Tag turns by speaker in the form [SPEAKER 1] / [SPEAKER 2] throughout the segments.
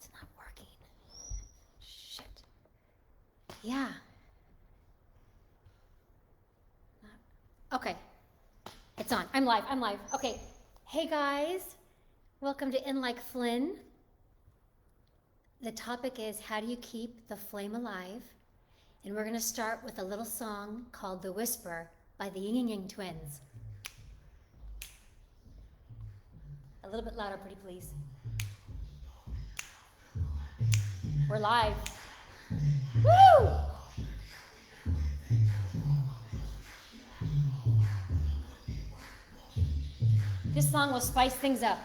[SPEAKER 1] It's not working. Shit. Yeah. Okay. It's on. I'm live. I'm live. Okay. Hey guys. Welcome to In Like Flynn. The topic is how do you keep the flame alive? And we're going to start with a little song called The Whisper by the Ying Yang Twins. A little bit louder, pretty please. We're live. Woo! This song will spice things up.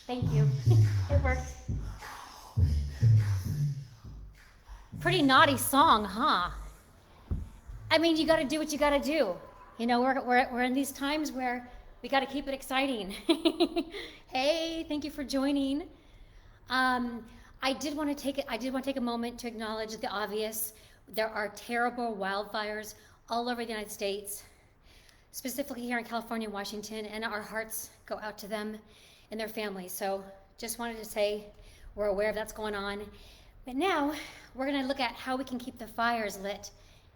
[SPEAKER 1] Thank you. It worked. Pretty naughty song, huh? I mean, you got to do what you got to do. You know, we're in these times where we got to keep it exciting. Hey, thank you for joining. I did want to take a moment to acknowledge the obvious. There are terrible wildfires all over the United States, specifically here in California and Washington, and our hearts go out to them and their families. So just wanted to say we're aware of that's going on. But now we're going to look at how we can keep the fires lit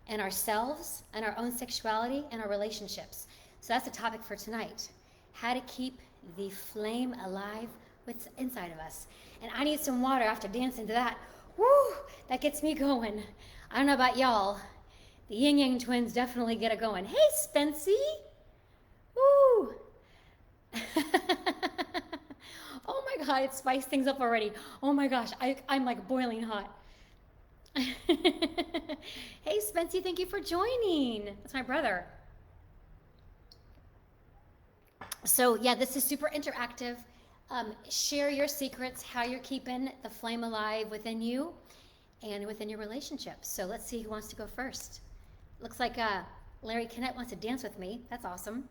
[SPEAKER 1] in ourselves and our own sexuality and our relationships. So that's the topic for tonight. How to keep the flame alive what's inside of us. And I need some water after dancing to that. Woo! That gets me going. I don't know about y'all. The Ying Yang Twins definitely get it going. Hey, Spency! Woo! Oh my God, it spiced things up already. Oh my gosh, I'm like boiling hot. Hey, Spency, thank you for joining. That's my brother. So yeah, this is super interactive. Share your secrets, how you're keeping the flame alive within you and within your relationships. So let's see who wants to go first. Looks like Larry Kinnett wants to dance with me. That's awesome.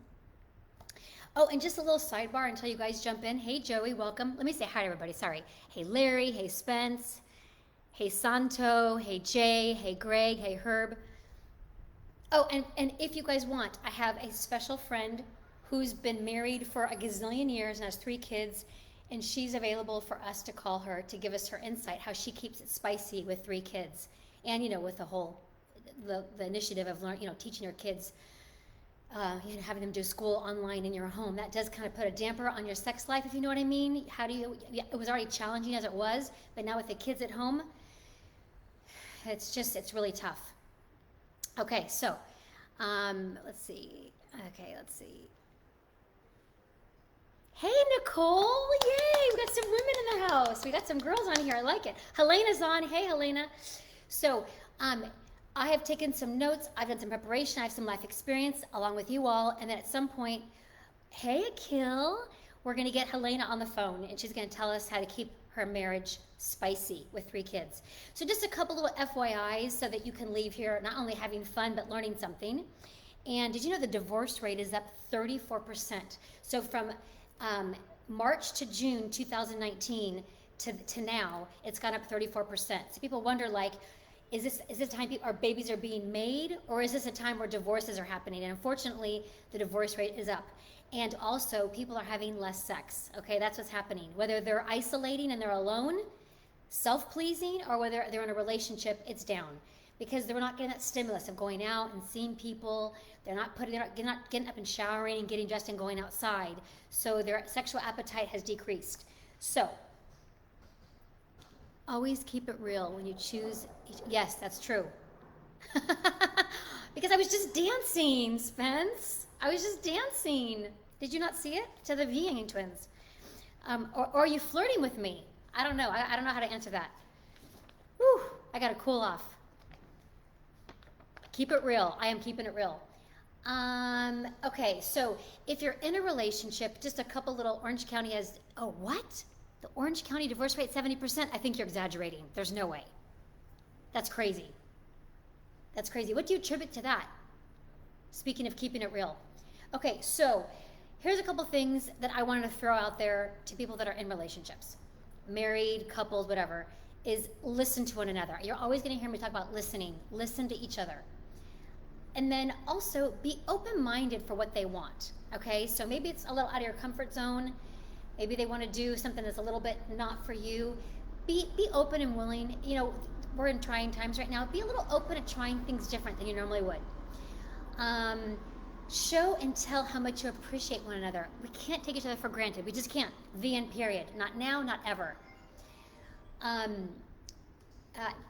[SPEAKER 1] Oh, and just a little sidebar until you guys jump in. Hey, Joey, welcome. Let me say hi to everybody. Sorry. Hey, Larry. Hey, Spence. Hey, Santo. Hey, Jay. Hey, Greg. Hey, Herb. Oh, and if you guys want, I have a special friend who's been married for a gazillion years and has 3 kids, and she's available for us to call her to give us her insight, how she keeps it spicy with 3 kids. And, you know, with the whole, the initiative of learning, you know, teaching her kids, you know, having them do school online in your home. That does kind of put a damper on your sex life, if you know what I mean. How do you, it was already challenging as it was, but now with the kids at home, it's really tough. Okay, so, let's see. Hey, Nicole, yay, we got some women in the house. We got some girls on here, I like it. Helena's on, hey, Helena. So, I have taken some notes, I've done some preparation, I have some life experience along with you all, and then at some point, hey, Akil, we're gonna get Helena on the phone, and she's gonna tell us how to keep her marriage spicy with 3 kids. So just a couple little FYIs so that you can leave here not only having fun, but learning something. And did you know the divorce rate is up 34%? So from March to June 2019 to now, it's gone up 34%. So people wonder, like, is this time our babies are being made, or is this a time where divorces are happening? And unfortunately, the divorce rate is up. And also, people are having less sex. Okay, that's what's happening. Whether they're isolating and they're alone, self-pleasing, or whether they're in a relationship, it's down. Because they're not getting that stimulus of going out and seeing people. They're not getting up and showering and getting dressed and going outside. So their sexual appetite has decreased. So always keep it real when you choose. Yes, that's true. Because I was just dancing, Spence. I was just dancing. Did you not see it? To the Ying Yang Twins. Or are you flirting with me? I don't know. I don't know how to answer that. Whew, I gotta cool off. Keep it real. I am keeping it real. Okay, so if you're in a relationship, just a couple little, Orange County has, oh, what? The Orange County divorce rate, 70%. I think you're exaggerating. There's no way. That's crazy. That's crazy. What do you attribute to that? Speaking of keeping it real. Okay, so here's a couple things that I wanted to throw out there to people that are in relationships, married, couples, whatever, is listen to one another. You're always going to hear me talk about listening. Listen to each other. And then also be open-minded for what they want, okay? So maybe it's a little out of your comfort zone. Maybe they want to do something that's a little bit not for you. Be open and willing. You know, we're in trying times right now. Be a little open at trying things different than you normally would. Show and tell how much you appreciate one another. We can't take each other for granted. We just can't. The end, period. Not now, not ever.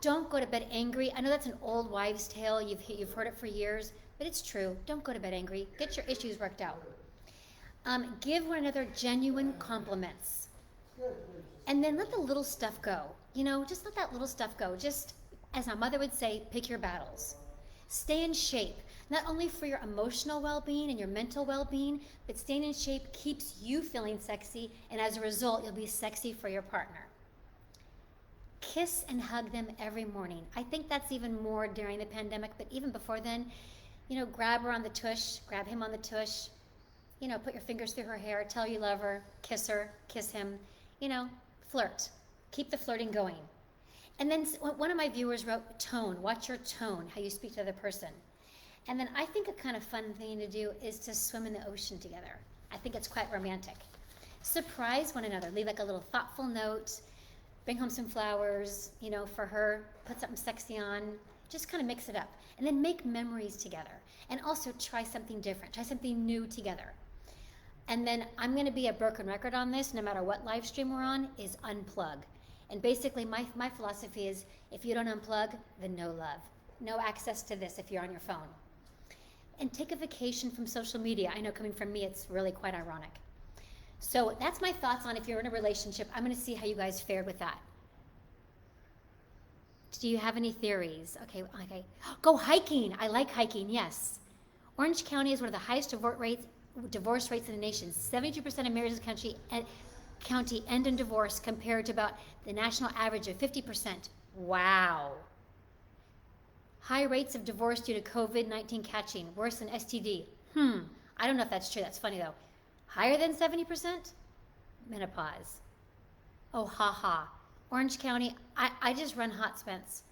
[SPEAKER 1] Don't go to bed angry. I know that's an old wives' tale. You've heard it for years, but it's true. Don't go to bed angry. Get your issues worked out. Give one another genuine compliments. And then let the little stuff go. You know, just let that little stuff go. Just, as my mother would say, pick your battles. Stay in shape, not only for your emotional well-being and your mental well-being, but staying in shape keeps you feeling sexy, and as a result, you'll be sexy for your partner. Kiss and hug them every morning. I think that's even more during the pandemic, but even before then, you know, grab her on the tush, grab him on the tush, you know, put your fingers through her hair, tell you love her, kiss him, you know, flirt. Keep the flirting going. And then one of my viewers wrote, tone, watch your tone, how you speak to the other person. And then I think a kind of fun thing to do is to swim in the ocean together. I think it's quite romantic. Surprise one another, leave like a little thoughtful note, bring home some flowers, you know, for her, put something sexy on, just kind of mix it up. And then make memories together. And also try something different, try something new together. And then I'm going to be a broken record on this, no matter what live stream we're on, is unplug. And basically my philosophy is, if you don't unplug, then no love. No access to this if you're on your phone. And take a vacation from social media. I know coming from me, it's really quite ironic. So that's my thoughts on if you're in a relationship. I'm going to see how you guys fared with that. Do you have any theories? Okay. Go hiking. I like hiking, yes. Orange County is one of the highest divorce rates in the nation. 72% of marriages in the county end in divorce compared to about the national average of 50%. Wow. High rates of divorce due to COVID-19 catching, worse than STD. I don't know if that's true. That's funny though. Higher than 70%? Menopause. Oh, ha. Orange County, I just run hot, Spence.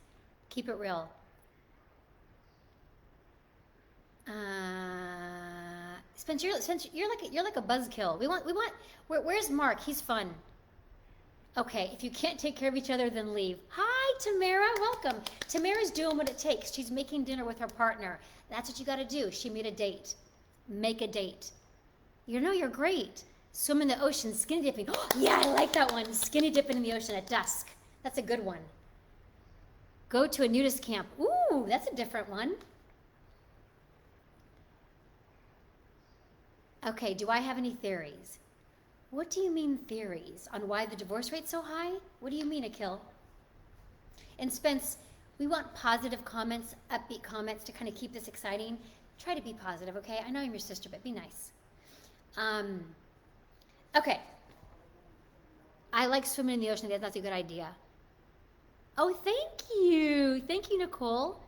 [SPEAKER 1] Keep it real. Spence, you're like a buzzkill. Where's Mark? He's fun. Okay, if you can't take care of each other, then leave. Hi, Tamara, welcome. Tamara's doing what it takes. She's making dinner with her partner. That's what you gotta do. She made a date. Make a date. You know you're great. Swim in the ocean, skinny dipping. Oh, yeah, I like that one. Skinny dipping in the ocean at dusk. That's a good one. Go to a nudist camp. Ooh, that's a different one. Okay, do I have any theories? What do you mean theories? On why the divorce rate's so high? What do you mean, Akhil? And Spence, we want positive comments, upbeat comments to kind of keep this exciting. Try to be positive, okay? I know I'm your sister, but be nice. Okay. I like swimming in the ocean. That's a good idea. Oh, thank you. Thank you, Nicole.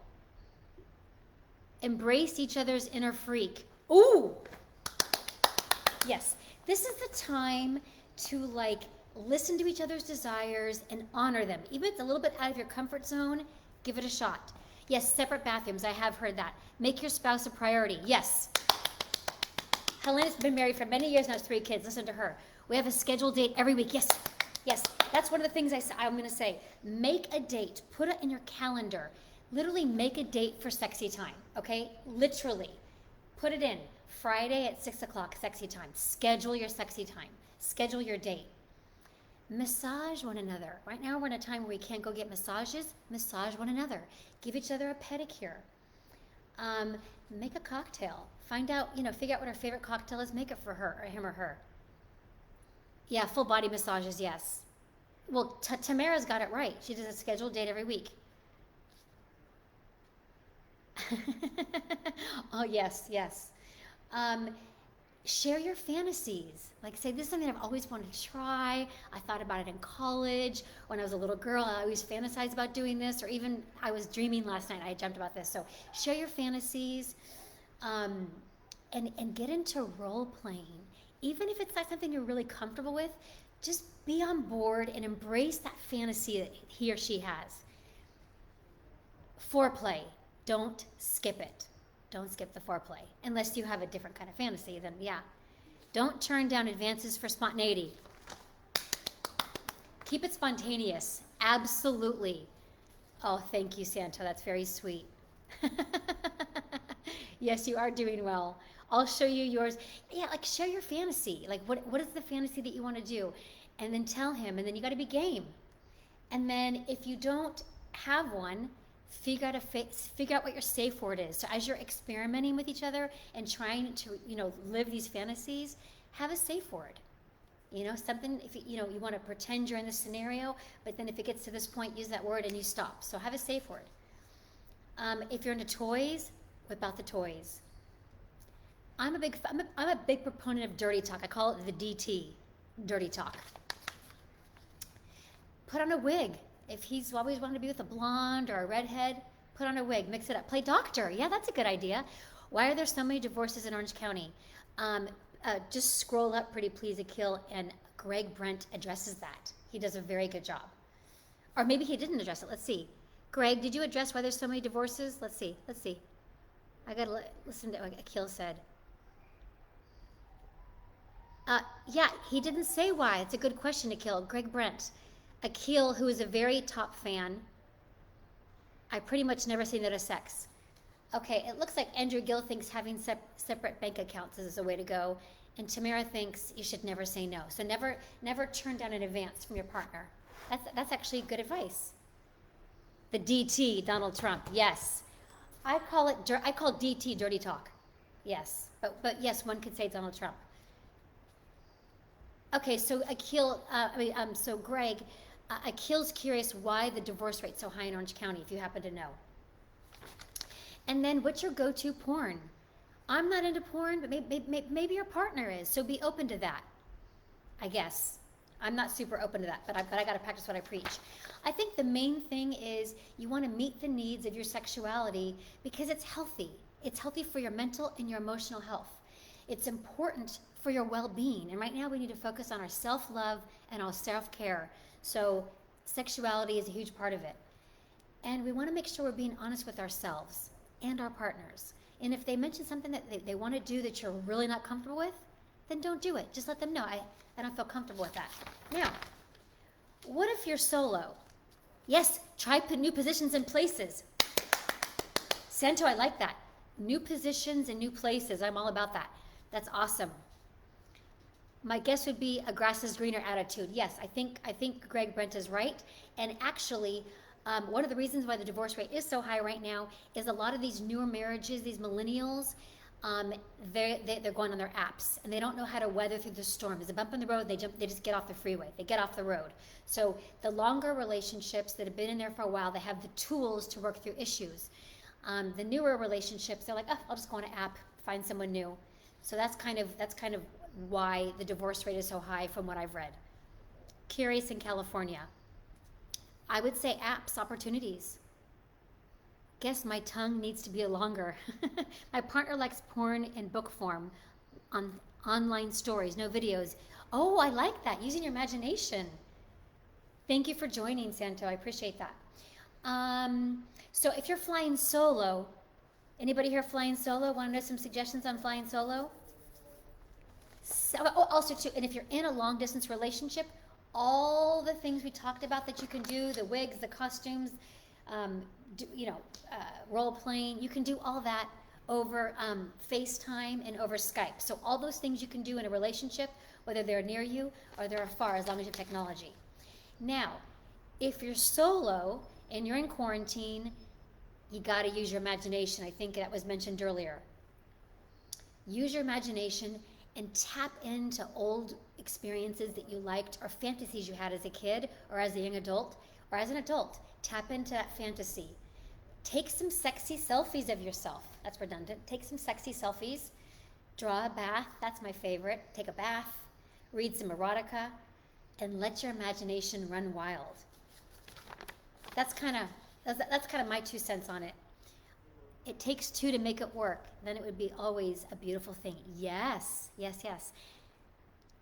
[SPEAKER 1] Embrace each other's inner freak. Ooh. Yes. This is the time to listen to each other's desires and honor them. Even if it's a little bit out of your comfort zone, give it a shot. Yes, separate bathrooms. I have heard that. Make your spouse a priority. Yes. Helena's been married for many years now, has 3 kids. Listen to her. We have a scheduled date every week. Yes. That's one of the things I'm going to say. Make a date. Put it in your calendar. Literally make a date for sexy time, okay? Literally. Put it in. Friday at 6 o'clock, sexy time. Schedule your sexy time. Schedule your date. Massage one another. Right now we're in a time where we can't go get massages. Massage one another. Give each other a pedicure. Make a cocktail. Find out, figure out what our favorite cocktail is. Make it for her, or him or her. Yeah, full body massages, yes. Well, Tamara's got it right. She does a scheduled date every week. Oh, yes. share your fantasies. Like say, this is something I've always wanted to try. I thought about it in college. When I was a little girl, I always fantasized about doing this, or even I was dreaming last night, I dreamt about this. So share your fantasies, and get into role playing. Even if it's not something you're really comfortable with, just be on board and embrace that fantasy that he or she has. Foreplay, don't skip it. Don't skip the foreplay. Unless you have a different kind of fantasy, then yeah. Don't turn down advances for spontaneity. Keep it spontaneous. Absolutely. Oh, thank you, Santo. That's very sweet. Yes, you are doing well. I'll show you yours. Yeah, like share your fantasy. Like what is the fantasy that you want to do? And then tell him, and then you got to be game. And then if you don't have one, figure out what your safe word is. So as you're experimenting with each other and trying to, live these fantasies, have a safe word. Something, if you want to pretend you're in this scenario, but then if it gets to this point, use that word and you stop. So have a safe word. If you're into toys, whip out the toys. I'm a big proponent of dirty talk. I call it the DT, dirty talk. Put on a wig. If he's always wanted to be with a blonde or a redhead, put on a wig, mix it up. Play doctor. Yeah, that's a good idea. Why are there so many divorces in Orange County? Just scroll up Pretty Please Akil, and Greg Brent addresses that. He does a very good job. Or maybe he didn't address it. Let's see. Greg, did you address why there's so many divorces? Let's see. I got to listen to what Akil said. Yeah, he didn't say why. It's a good question, Akil. Greg Brent. Akil, who is a very top fan. I pretty much never say no to sex. Okay, it looks like Andrew Gill thinks having separate bank accounts is a way to go. And Tamara thinks you should never say no. So never turn down an advance from your partner. That's actually good advice. The DT, Donald Trump, yes. I call DT dirty talk. Yes, but yes, one could say Donald Trump. Okay, so Greg, Akil's curious why the divorce rate's so high in Orange County, if you happen to know. And then what's your go-to porn? I'm not into porn, but maybe your partner is, so be open to that, I guess. I'm not super open to that, but I got to practice what I preach. I think the main thing is you want to meet the needs of your sexuality because it's healthy. It's healthy for your mental and your emotional health. It's important for your well-being. And right now we need to focus on our self-love and our self-care. So sexuality is a huge part of it. And we want to make sure we're being honest with ourselves and our partners. And if they mention something that they want to do that you're really not comfortable with, then don't do it. Just let them know, I don't feel comfortable with that. Now, what if you're solo? Yes, try new positions and places. Santo, I like that. New positions and new places. I'm all about that. That's awesome. My guess would be a grass is greener attitude. Yes, I think Greg Brent is right. And actually, one of the reasons why the divorce rate is so high right now is a lot of these newer marriages, these millennials, they're going on their apps and they don't know how to weather through the storm. There's a bump in the road, they just get off the freeway. They get off the road. So the longer relationships that have been in there for a while, they have the tools to work through issues. The newer relationships, they're like, oh, I'll just go on an app, find someone new. So that's kind of why the divorce rate is so high from what I've read. Curious in California. I would say apps, opportunities. Guess my tongue needs to be longer. My partner likes porn in book form, on online stories, no videos. Oh, I like that, using your imagination. Thank you for joining, Santo, I appreciate that. So if you're flying solo, anybody here flying solo? Want to know some suggestions on flying solo? So, also too, and if you're in a long distance relationship, all the things we talked about that you can do, the wigs, the costumes, role playing, you can do all that over FaceTime and over Skype. So all those things you can do in a relationship, whether they're near you or they're afar, as long as you have technology. Now, if you're solo and you're in quarantine, you got to use your imagination. I think that was mentioned earlier. Use your imagination and tap into old experiences that you liked or fantasies you had as a kid or as a young adult or as an adult. Tap into that fantasy. Take some sexy selfies of yourself. That's redundant. Take some sexy selfies Draw a bath, that's my favorite. Take a bath, read some erotica, and let your imagination run wild. That's kind of my 2 cents on it. It takes two to make it work. Then it would be always a beautiful thing. Yes, yes, yes.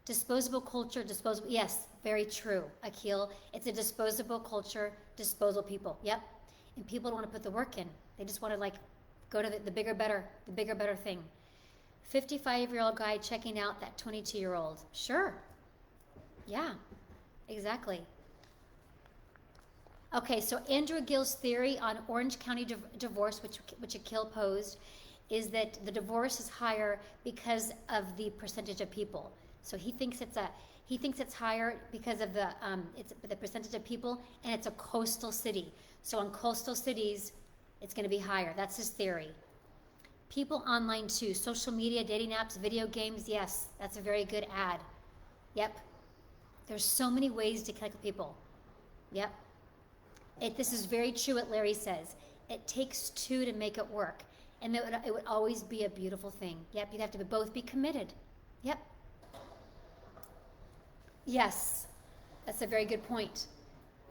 [SPEAKER 1] Disposable culture, disposable. Yes, very true, Akil. It's a disposable culture, disposable people. Yep. And people don't want to put the work in. They just want to like go to the bigger, better thing. 55-year-old guy checking out that 22-year-old. Sure. Yeah, exactly. Okay, so Andrew Gill's theory on Orange County divorce, which Akil posed, is that the divorce is higher because of the percentage of people. So he thinks it's higher because of the percentage of people, and it's a coastal city. So in coastal cities, it's going to be higher. That's his theory. People online too, social media, dating apps, video games. Yes, that's a very good ad. Yep. There's so many ways to connect with people. Yep. This is very true what Larry says. It takes two to make it work. And it would always be a beautiful thing. Yep, you'd have to both be committed. Yep. Yes, that's a very good point.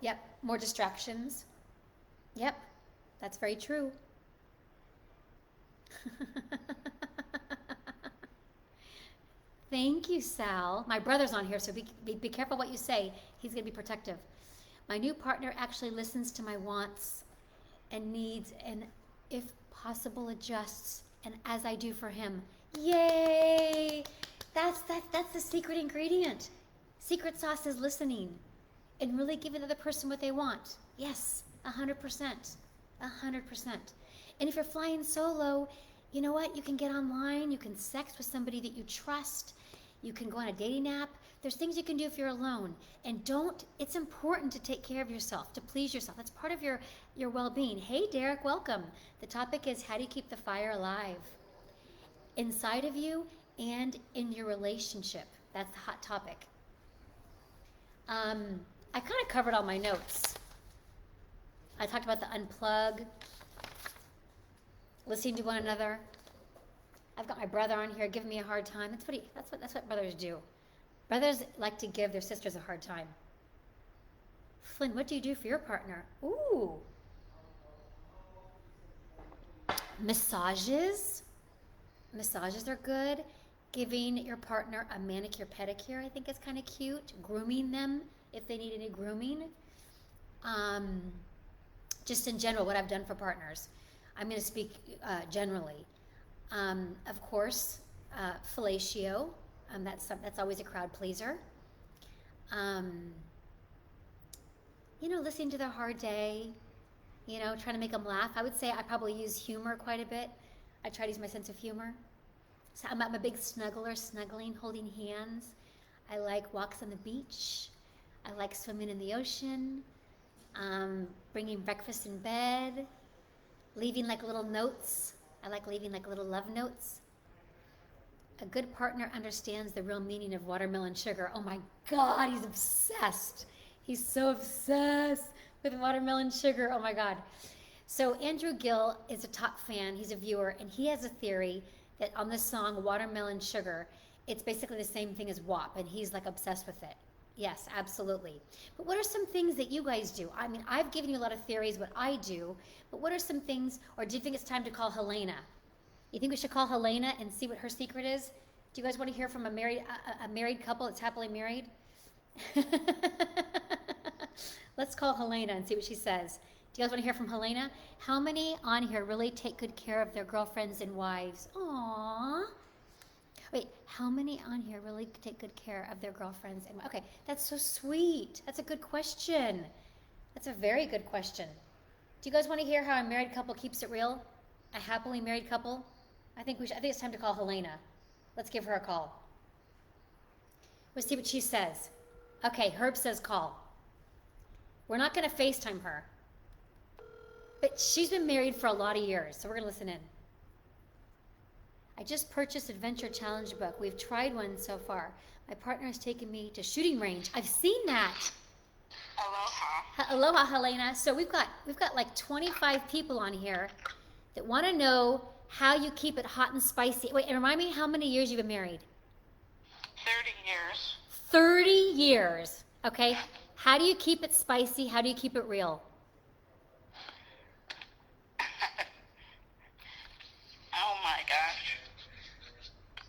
[SPEAKER 1] Yep, more distractions. Yep, that's very true. Thank you, Sal. My brother's on here, so be careful what you say. He's going to be protective. My new partner actually listens to my wants and needs, and if possible, adjusts, and as I do for him. Yay! That's the secret ingredient. Secret sauce is listening and really giving the other person what they want. Yes, 100%. 100%. And if you're flying solo, you know what? You can get online. You can sex with somebody that you trust. You can go on a dating app. There's things you can do if you're alone. And it's important to take care of yourself, to please yourself. That's part of your well-being. Hey, Derek, welcome. The topic is, how do you keep the fire alive? Inside of you and in your relationship. That's the hot topic. I kind of covered all my notes. I talked about the unplug, listening to one another. I've got my brother on here giving me a hard time. That's what brothers do. Brothers like to give their sisters a hard time. Flynn, what do you do for your partner? Ooh. Massages. Massages are good. Giving your partner a manicure, pedicure, I think is kind of cute. Grooming them if they need any grooming. Just in general, what I've done for partners. I'm going to speak generally. Of course, fellatio. That's always a crowd pleaser. Listening to their hard day. Trying to make them laugh. I would say I probably use humor quite a bit. I try to use my sense of humor. So I'm a big snuggler, snuggling, holding hands. I like walks on the beach. I like swimming in the ocean. Bringing breakfast in bed. Leaving like little notes. I like leaving like little love notes. A good partner understands the real meaning of watermelon sugar. Oh my God, he's obsessed. He's so obsessed with watermelon sugar. Oh my God. So Andrew Gill is a top fan. He's a viewer, and he has a theory that on this song, Watermelon Sugar, it's basically the same thing as WAP, and he's like obsessed with it. Yes, absolutely. But what are some things that you guys do? I mean, I've given you a lot of theories, what I do, but what are some things, or do you think it's time to call Helena? You think we should call Helena and see what her secret is? Do you guys want to hear from a married couple that's happily married? Let's call Helena and see what she says. Do you guys want to hear from Helena? How many on here really take good care of their girlfriends and wives? Aww. Wait, how many on here really take good care of their girlfriends? Okay, that's so sweet. That's a good question. That's a very good question. Do you guys want to hear how a married couple keeps it real? A happily married couple? I think it's time to call Helena. Let's give her a call. Let's see what she says. Okay, Herb says call. We're not going to FaceTime her. But she's been married for a lot of years, so we're going to listen in. I just purchased Adventure Challenge book. We've tried one so far. My partner has taken me to shooting range. I've seen that. Aloha. Aloha, Helena. So we've got like 25 people on here that want to know how you keep it hot and spicy. Wait, and remind me how many years you've been married?
[SPEAKER 2] 30 years.
[SPEAKER 1] 30 years. Okay. How do you keep it spicy? How do you keep it real?
[SPEAKER 2] Oh my gosh.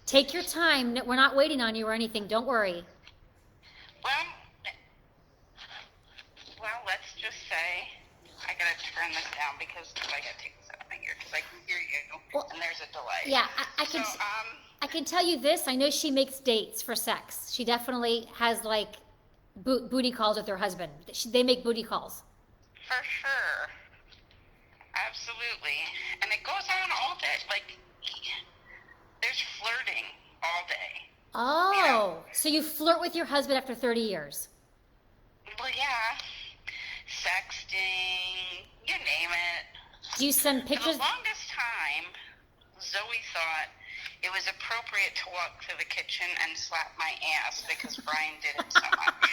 [SPEAKER 1] Take your time. We're not waiting on you or anything. Don't worry.
[SPEAKER 2] Well, let's just say I gotta turn this down because I gotta take this out of my ear because I can hear you and there's a delay.
[SPEAKER 1] Yeah, I can tell you this. I know she makes dates for sex. She definitely has like booty calls with her husband. They make booty calls.
[SPEAKER 2] For sure. Absolutely. And it goes on all day. Like, there's flirting all day.
[SPEAKER 1] Oh,
[SPEAKER 2] You know?
[SPEAKER 1] so you flirt with your husband after 30 years.
[SPEAKER 2] Well, yeah. Sexting, you name it.
[SPEAKER 1] Do you send
[SPEAKER 2] For
[SPEAKER 1] pictures?
[SPEAKER 2] the longest time, Zoe thought it was appropriate to walk to the kitchen and slap my ass because Brian did it so much.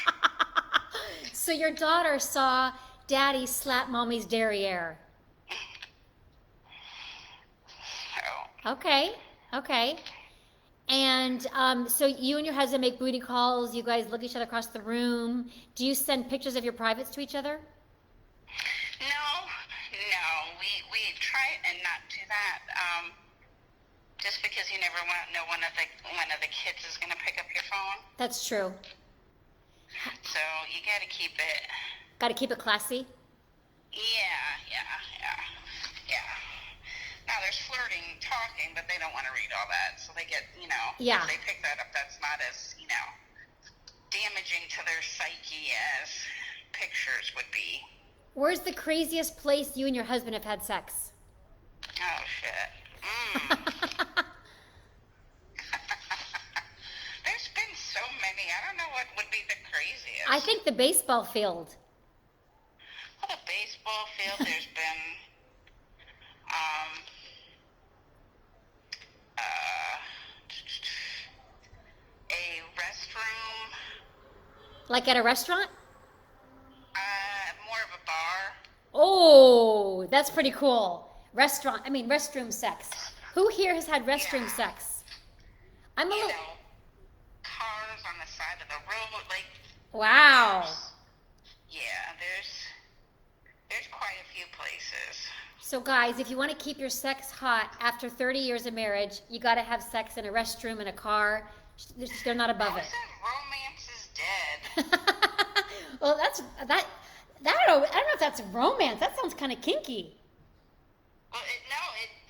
[SPEAKER 1] So your daughter saw Daddy slap Mommy's derriere.
[SPEAKER 2] So,
[SPEAKER 1] Okay, okay. And so you and your husband make booty calls. You guys look each other across the room. Do you send pictures of your privates to each other?
[SPEAKER 2] no, we try and not do that. Just because you never want to know one of the kids is going to pick up your phone.
[SPEAKER 1] That's true.
[SPEAKER 2] So you got to keep it.
[SPEAKER 1] Got to keep it classy.
[SPEAKER 2] Yeah. Now there's flirting, talking, but they don't want to read all that, so they get,
[SPEAKER 1] Yeah.
[SPEAKER 2] if they pick that up, that's not as, damaging to their psyche as pictures would be.
[SPEAKER 1] Where's the craziest place you and your husband have had sex?
[SPEAKER 2] Oh, shit. There's been so many. I don't know what would be the craziest.
[SPEAKER 1] I think the baseball field.
[SPEAKER 2] Well, the baseball field, there's been, a restroom,
[SPEAKER 1] Like at a restaurant?
[SPEAKER 2] more of a bar.
[SPEAKER 1] Oh, that's pretty cool. Restroom sex. Who here has had restroom
[SPEAKER 2] Yeah.
[SPEAKER 1] sex? I'm a
[SPEAKER 2] You
[SPEAKER 1] little.
[SPEAKER 2] know, cars on the side of the road, like,
[SPEAKER 1] Wow.
[SPEAKER 2] yeah, there's quite a few places.
[SPEAKER 1] So, guys, if you want to keep your sex hot after 30 years of marriage, you got to have sex in a restroom, in a car. They're not above
[SPEAKER 2] Who
[SPEAKER 1] it.
[SPEAKER 2] said romance is dead?
[SPEAKER 1] Well, that. I don't know if that's romance. That sounds kind of kinky.
[SPEAKER 2] Well,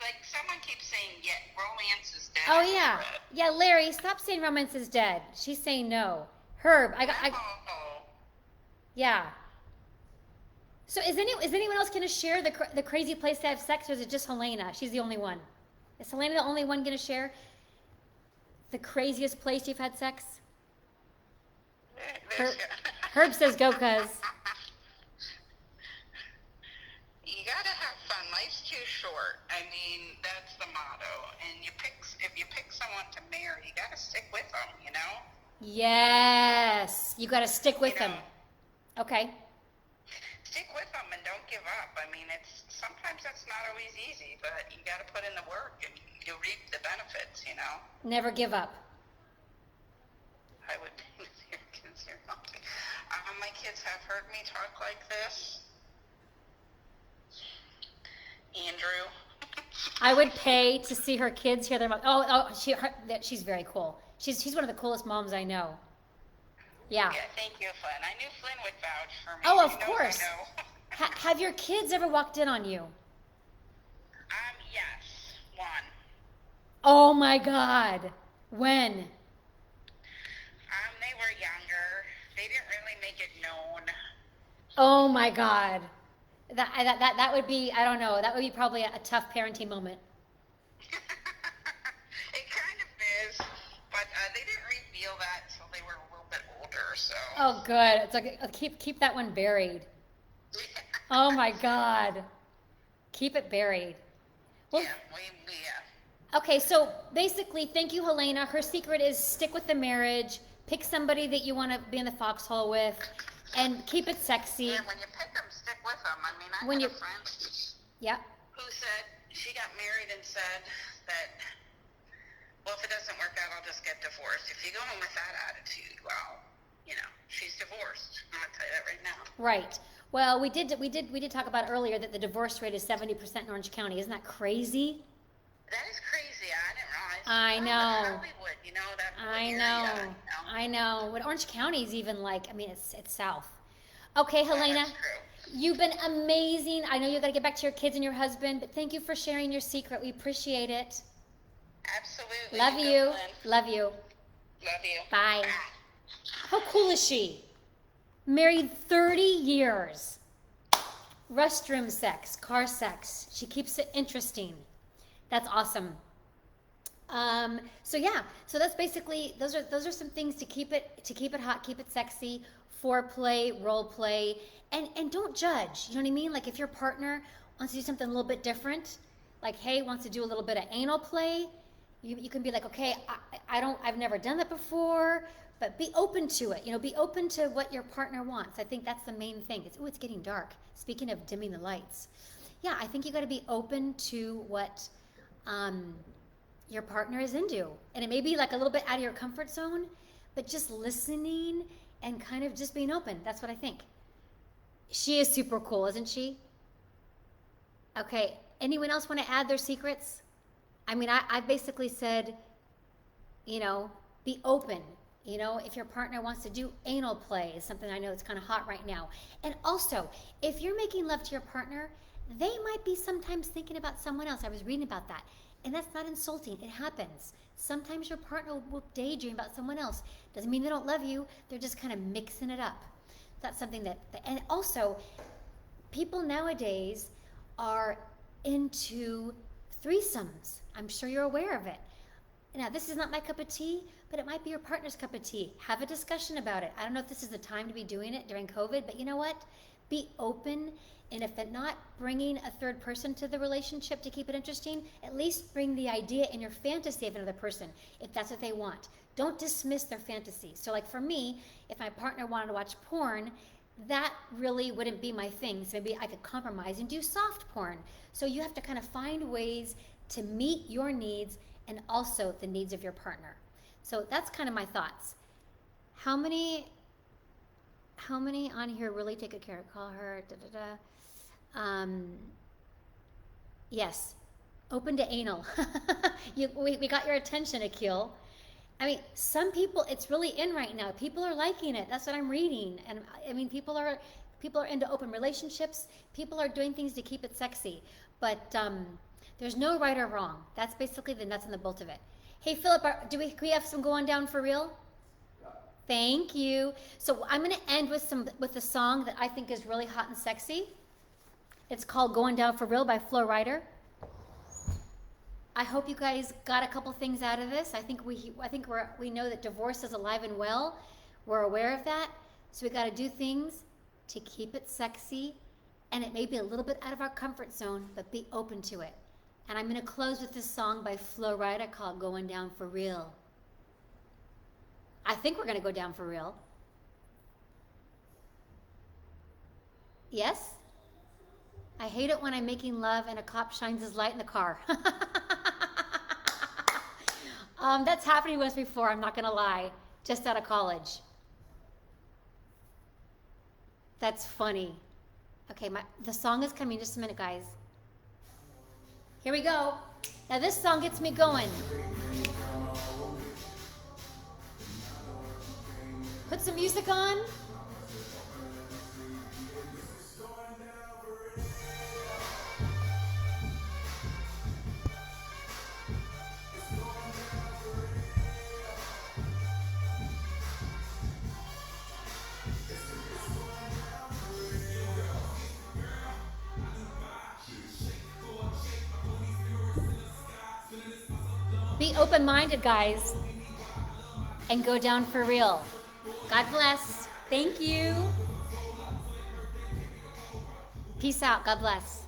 [SPEAKER 2] like someone keeps saying, yeah, romance is dead.
[SPEAKER 1] Oh yeah, yeah. Larry, stop saying romance is dead. She's saying no. Herb,
[SPEAKER 2] Oh.
[SPEAKER 1] yeah. So is anyone else going to share the crazy place to have sex, or is it just Helena? She's the only one. Is Helena the only one going to share the craziest place you've had sex? Herb says go, cuz.
[SPEAKER 2] You gotta have fun. Life's too short. I mean, that's the motto. And if you pick someone to marry, you gotta stick with them,
[SPEAKER 1] Yes, you got to stick with them. Okay.
[SPEAKER 2] Stick with them and don't give up. I mean, sometimes that's not always easy, but you gotta put in the work and you reap the benefits,
[SPEAKER 1] Never give up.
[SPEAKER 2] I would consider something. My kids have heard me talk like this. Andrew.
[SPEAKER 1] I would pay to see her kids hear their mom. She's very cool. She's one of the coolest moms I know. Yeah.
[SPEAKER 2] Yeah, thank you, Flynn. I knew Flynn would vouch for me.
[SPEAKER 1] Oh, of
[SPEAKER 2] He knows
[SPEAKER 1] course.
[SPEAKER 2] I know.
[SPEAKER 1] Have your kids ever walked in on you?
[SPEAKER 2] Yes, one.
[SPEAKER 1] Oh my God. When?
[SPEAKER 2] They were younger. They didn't really make it known.
[SPEAKER 1] Oh my God. That would be, I don't know, that would be probably a tough parenting moment.
[SPEAKER 2] It kind of is, but they didn't reveal that till they were a little bit older, so.
[SPEAKER 1] Oh, good. It's like keep that one buried. Oh my God. Keep it buried. Well,
[SPEAKER 2] Yeah.
[SPEAKER 1] okay, so basically, thank you, Helena. Her secret is stick with the marriage, pick somebody that you want to be in the foxhole with, and keep it sexy.
[SPEAKER 2] Yeah, when you pick them, stick with them. I mean, I
[SPEAKER 1] When
[SPEAKER 2] had
[SPEAKER 1] you-
[SPEAKER 2] a friend
[SPEAKER 1] Yeah.
[SPEAKER 2] who said she got married and said that, well, if it doesn't work out, I'll just get divorced. If you go in with that attitude, well, she's divorced. I'm gonna tell you that right now.
[SPEAKER 1] Right. Well, we did talk about earlier that the divorce rate is 70% in Orange County. Isn't that crazy?
[SPEAKER 2] That is crazy. I didn't realize.
[SPEAKER 1] I know.
[SPEAKER 2] Hollywood, that
[SPEAKER 1] I
[SPEAKER 2] area,
[SPEAKER 1] know. I know. What Orange County is even like, I mean, it's south. Okay, Helena,
[SPEAKER 2] that's true.
[SPEAKER 1] you've been amazing. I know you got to get back to your kids and your husband, but thank you for sharing your secret. We appreciate it.
[SPEAKER 2] Absolutely.
[SPEAKER 1] Love you. Love you.
[SPEAKER 2] Love you.
[SPEAKER 1] Bye. How cool is she? Married 30 years. Restroom sex, car sex. She keeps it interesting. That's awesome. So that's basically those are some things to keep it hot, keep it sexy, foreplay, role play, and don't judge. You know what I mean? Like if your partner wants to do something a little bit different, like hey, wants to do a little bit of anal play, you can be like, okay, I've never done that before, but be open to it. Be open to what your partner wants. I think that's the main thing. It's getting dark. Speaking of dimming the lights, yeah, I think you got to be open to what your partner is into, and it may be like a little bit out of your comfort zone, but just listening and kind of just being open. That's what I think. She is super cool, isn't she? Okay, anyone else want to add their secrets? I mean, I basically said, be open. If your partner wants to do anal play, is something I know it's kind of hot right now. And also, if you're making love to your partner, they might be sometimes thinking about someone else. I was reading about that. And that's not insulting. It happens. Sometimes your partner will daydream about someone else. Doesn't mean they don't love you. They're just kind of mixing it up. That's something and also, people nowadays are into threesomes. I'm sure you're aware of it. Now, this is not my cup of tea, but it might be your partner's cup of tea. Have a discussion about it. I don't know if this is the time to be doing it during COVID, but you know what? Be open, and if they're not bringing a third person to the relationship to keep it interesting, at least bring the idea in your fantasy of another person, if that's what they want. Don't dismiss their fantasy. So like for me, if my partner wanted to watch porn, that really wouldn't be my thing. So maybe I could compromise and do soft porn. So you have to kind of find ways to meet your needs and also the needs of your partner. So that's kind of my thoughts. How many on here really take good care? Call her, yes, open to anal. we got your attention, Akil. I mean, some people, it's really in right now. People are liking it. That's what I'm reading. And I mean, people are into open relationships. People are doing things to keep it sexy. But there's no right or wrong. That's basically the nuts and the bolt of it. Hey, Philip, can we have some going down for real? Thank you. So I'm going to end with a song that I think is really hot and sexy. It's called "Going Down for Real" by Flo Rida. I hope you guys got a couple things out of this. I think we know that divorce is alive and well. We're aware of that. So we got to do things to keep it sexy, and it may be a little bit out of our comfort zone, but be open to it. And I'm going to close with this song by Flo Rida called "Going Down for Real." I think we're going to go down for real. Yes? I hate it when I'm making love and a cop shines his light in the car. That's happened to us before, I'm not going to lie. Just out of college. That's funny. Okay, the song is coming. Just a minute, guys. Here we go. Now this song gets me going. Put some music on. Be open-minded, guys, and go down for real. God bless. Thank you. Peace out. God bless.